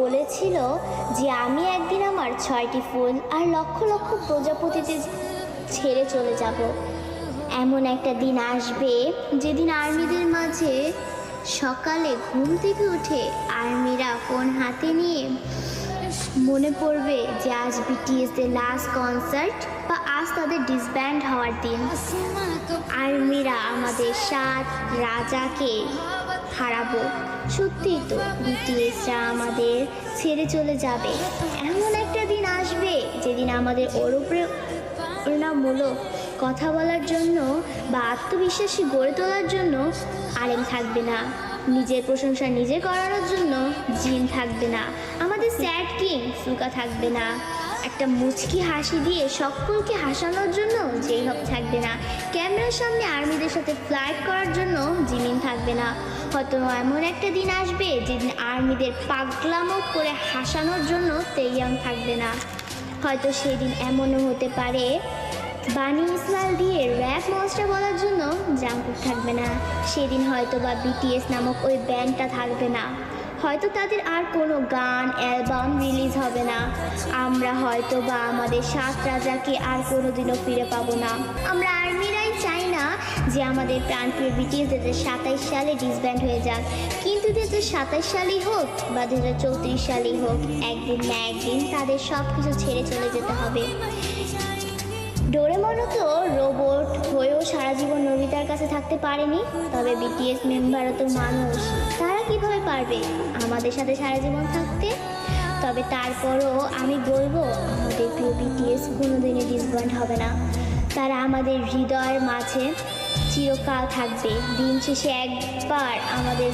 বলেছিল যে আমি একদিন আমার 6টি ফুল আর লক্ষ লক্ষ প্রজাপতিতে ছেড়ে চলে যাব। এমন একটা দিন আসবে যেদিন আর্মিদের মাঝে সকালে ঘুম থেকে উঠে আর্মিরা ফোন হাতে নিয়ে মনে পড়বে যে আজ বিটিএস এর লাস্ট কনসার্ট বা আজ তাদের ডিসব্যান্ড হওয়ার দিন। আর্মিরা আমাদের 7 রাজাকে হারাবো। সত্যিই তো বিটিএসরা আমাদের ছেড়ে চলে যাবে। এমন একটা দিন আসবে যেদিন আমাদের ওর উপরে প্রেরণামূলক কথা বলার জন্য বা আত্মবিশ্বাসী গড়ে তোলার জন্য আরেম থাকবে না, নিজের প্রশংসা নিজে করানোর জন্য জিন থাকবে না, আমাদের স্যাড কিং সুকা থাকবে না, একটা মুচকি হাসি দিয়ে সকলকে হাসানোর জন্য যেই হোক থাকবে না, ক্যামেরার সামনে আর্মিদের সাথে ফ্লাইট করার জন্য জিমিন থাকবে না। হয়তো এমন একটা দিন আসবে যেদিন আর্মিদের পাগলামো করে হাসানোর জন্য তেইয়াং থাকবে না। হয়তো সেদিন এমনও হতে পারে বানি ইসমাইল দিয়ে র্যাপ মনস্টার বলার জন্য জাংকুক থাকবে না। সেদিন হয়তো বা বিটিএস নামক ওই ব্যান্ডটা থাকবে না। হয়তো তাদের আর কোনো গান অ্যালবাম রিলিজ হবে না। আমরা হয়তো বা আমাদের 7 রাজাকে আর কোনোদিনও ফিরে পাবো না। আমরা আর্মিরাই চাই না যে আমাদের প্রাণপ্রিয় বিটিএস 2027 সালে ডিসব্যান্ড হয়ে যাক, কিন্তু 2027 সালেই হোক বা 2034 সালেই হোক, একদিন না একদিন তাদের সব কিছু ছেড়ে চলে যেতে হবে। ডোরেমনও তো রোবট হয়েও সারা জীবন নোবিতার কাছে থাকতে পারেনি, তবে বিটিএস মেম্বারও তো মানুষ, তারা কিভাবে পারবে আমাদের সাথে সারা জীবন থাকতে? তবে তারপরও আমি বলবো আমাদের প্রিয় বিটিএস কোনোদিনই ডিসব্যান্ড হবে না। তারা আমাদের হৃদয়ের মাঝে চিরকাল থাকবে। দিন শেষে একবার আমাদের